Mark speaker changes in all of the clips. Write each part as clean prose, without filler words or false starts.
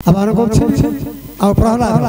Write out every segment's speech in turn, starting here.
Speaker 1: आभार करछि आ प्रहलाद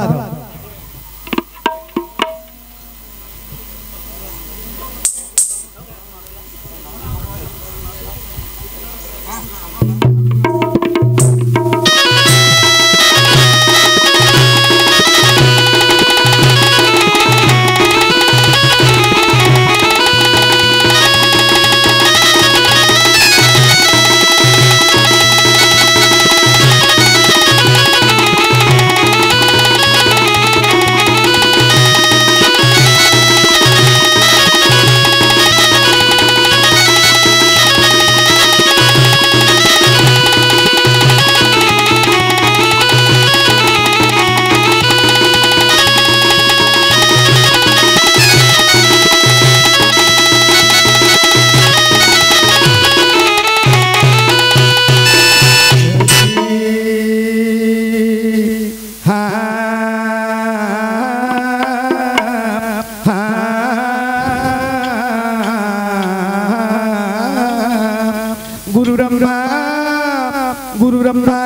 Speaker 1: गुरु ब्रह्मा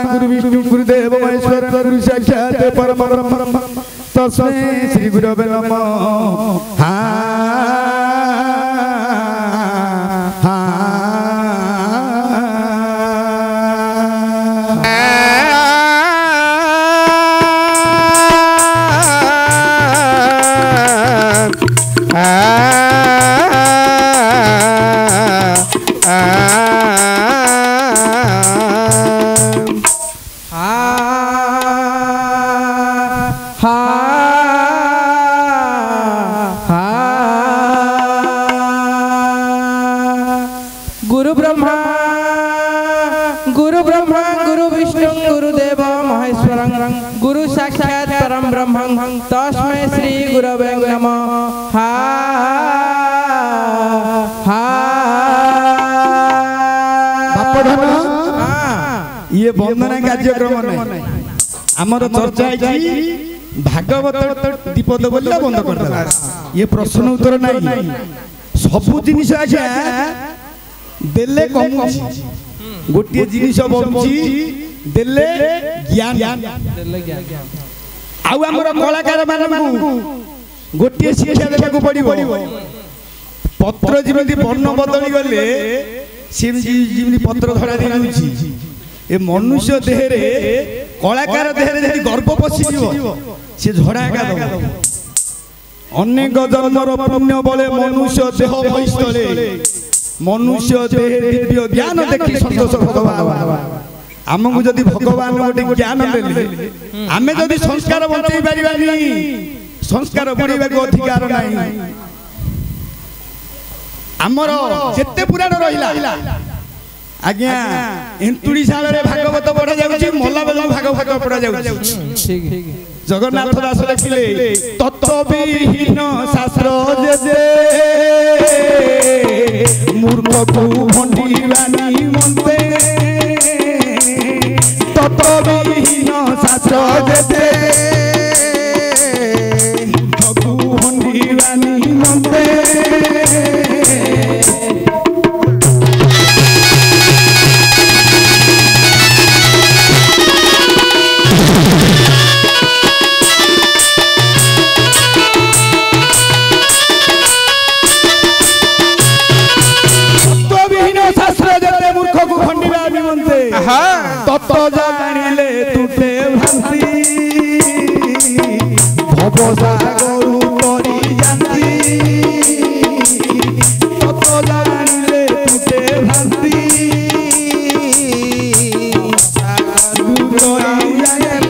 Speaker 1: गुरु विष्णु गुरुदेव महेश्वर गुरु साक्षात् परम ब्रह्म तस्मै श्री गुरवे नमः। गुरु विष्णु गुरुदेव महेश्वर गुरु साक्षात् परम ब्रह्म तस्मै श्री गुरवे नमः। ये वंदना कार्यक्रम नहीं आमर चर्चा भागवत दीपद बोलिया बंद कर ये प्रश्न उत्तर नहीं सबु जिनिस आज्ञा देले कम गोटे जिनिस बंची देले ज्ञान आउ हमर कलाकार मानकु गोटे शिक्षा देबाकू पड़िबो पत्र जिमि वर्ण बदली गले जिमि पत्र धरा दिनुछि ए मनुष्य देह रे कलाकार देह रे जदि गर्व पसी दिबो से झड़ा का दबो अनेक जन्मर पुण्य बले मनुष्य देह भइस्तले मनुष्य देह दिव्य ज्ञान देखि संतोष भगवान आमको जदि भगवान गोटे ज्ञान देले आमे जदि संस्कार बंचै परिबानी संस्कार बढ़िबा को अधिकार नाही हमर जेते पुराण रहिला आज्ञा एंतुड़ी साल रे भागवत पढ़ा जाउची मोला बेला भागवत पढ़ा जाउची ठीक जगन्नाथ दास लिखिले तत्वविहीन शास्त्र जे मूर्ख को भंडीवानी मनते तत्वविहीन शास्त्र जे मूर्ख को भंडीवानी मनते तत्व जानिले तुटे भांति भवसागरु तरी जानती तत्व जानिले तुटे भांति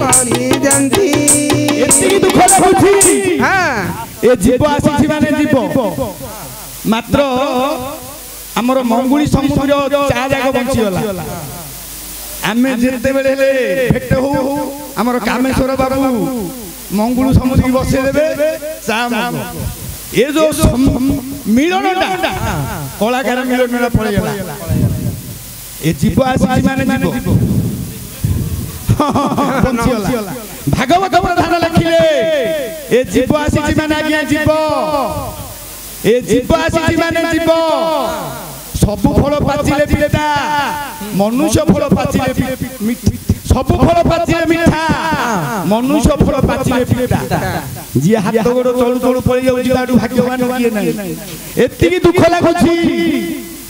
Speaker 1: पानी जानती एति दुख लागुछि हां ए जीव आसी माने जीव मात्र हमर मंगुली समुद्र चा जाग बंची होला आमे जेते बेले भेट हो हमर कामेश्वर बाबू मंगुल समुद्र की बसे देबे चा ए जो मिलनटा कलाकार मिलनटा पड़े गला ए जीव आसी माने जीव बंचिला भागवत प्रधान लिखिले ए जीव आसी माने आज्ञा जीव ए जीव आसी माने जीव सबु फल पाचिले पिता मनुष्य फल पाचिले सबु फल पाचिले मिठा मनुष्य फल पाचिले पिता जी हाथ गोड़ तळु तळु पळि जाउची ताडू भाग्यवान किए नाही एतिकी दुख लागुची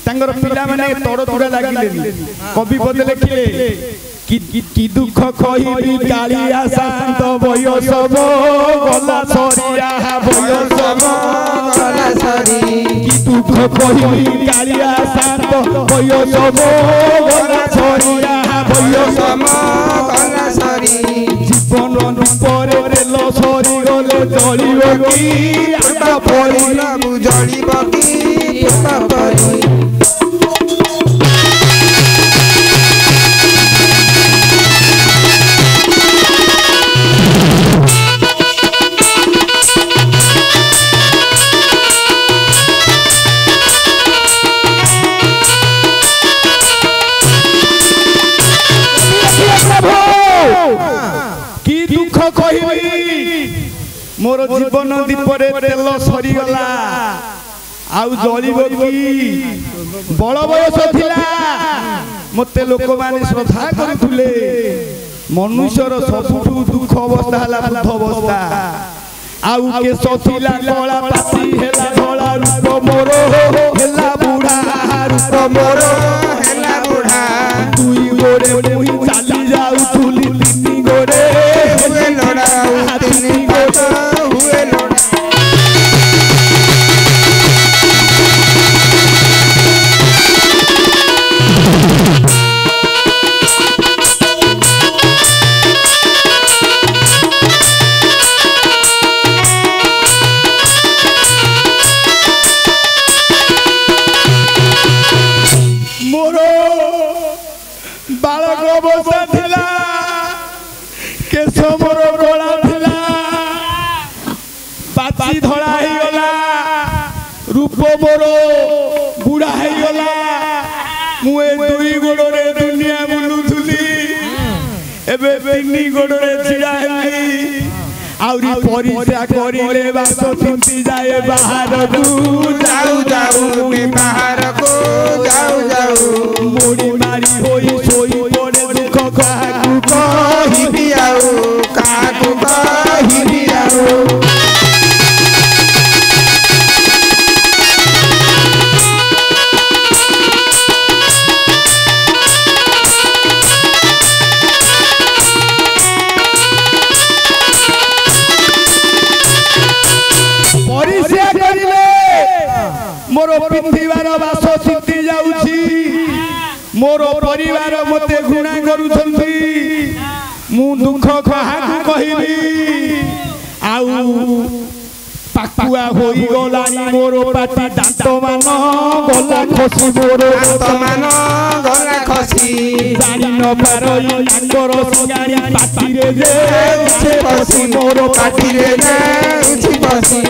Speaker 1: तांगर पिला माने तोड़ तुड़ा लागिले कवि पद लिखिले कि दुख कहिबी कालिया शांत बयस गला सरिया बयस गला सरी कि दुख कहिबी कालिया शांत बयस गला सरिया बयस गला सरी जीवन रूपरे तेल सरी गले जलिबो कि आटा पड़िला जलिबो कि आटा पड़ी मोर जीवन दीपरे तेल सरी गला आउ जलिबो कि बड़ बयस थिला मते लोक माने श्रद्धा करथुले मनुष्यर सबुठु दुख अवस्था हला बुद्ध अवस्था आउ के सथिला कला पाती हेला धला रूप मोर हेला बुढ़ा रूप मोर हेला बुढ़ा दुई गोरे मुई चाली जाउ तुली तीनी गोरे हुए लड़ा तीनी गोरे हुए लड़ा धड़ा ही गला रूप मोर बुढ़ा ही गला मुए दुई गोड़े दुनिया बुलुथुली एबे तीनी गोड़े छिड़ा हेली आउरी परिसा करिले बास चिंती जाए बाहर को जाऊ जाऊ मी बाहर को जाऊ जाऊ मुड़ी मारी होई सोई पड़े दुख काकू कहिबी आऊ काकू कहिबी आऊ मोर पिंधिबार बास सिद्धि जाउछि मोर परिवार मते घृणा करूछन्ति मु दुख कहाकु कहिबी आउ पाकुआ होई गलानी मोर पाटी दांत मान गला खसी मोर दांत मान गला खसी जानि न पारई नाकर सिंगारी पाटी रे जे उछि बसी मोर पाटी रे जे उछि बसी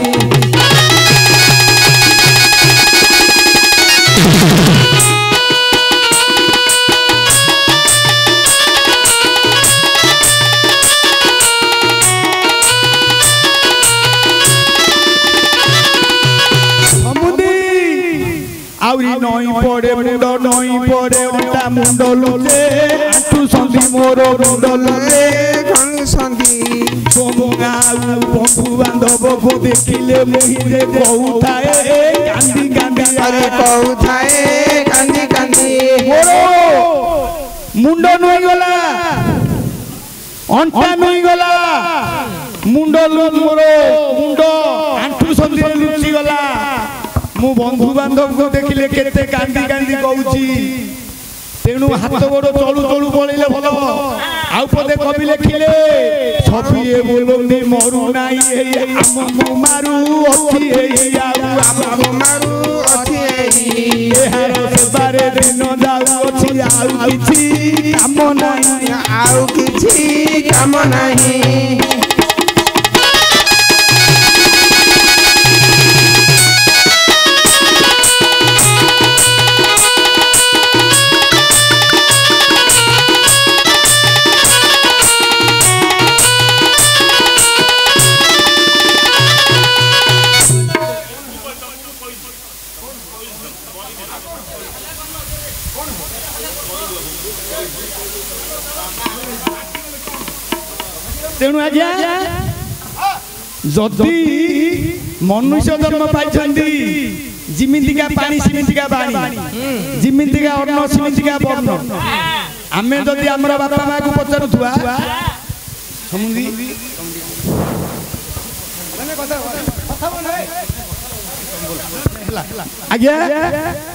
Speaker 1: आउरी नई पड़े मुंड नई पड़े उल्टा मुंड लुचे आंटू संधि मोर मुंड लुचे घणी संधि सोमगाऊ बंधु बांधव को देखिले मुहिरे कहूथाए कांदी कांदी अरे कहूथाए कांदी कांदी मोर मुंड नई गला अंटा नई गला मुंड मोर मुंड आंटू संधि लुचि गला मु बंधु बांधव को देखिले केते कांदी कांदी कहूची तेणु हाथ गोड़ चलू चलू पड़े भल आउ पदे कवि लिखिले छपिए बोलंदी मरु नाई आम मारू अछि एई आउ मारू अछि एई एहार सेबारे दिन जाउ अछि आउ किछि काम नाही आउ किछि काम नाही तेणु आज्ञा जदि मनुष्य जन्म पाई जिमितिका पानी सिमितिका पानी जिमितिका अन्न सिमितिका वर्ण आमे जदि हमर बापा माँ को पचारुथुआ आज्ञा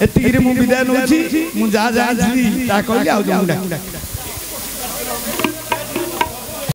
Speaker 1: एतिकिरे मु विदाय नउछि मु जा जा ता कहली आ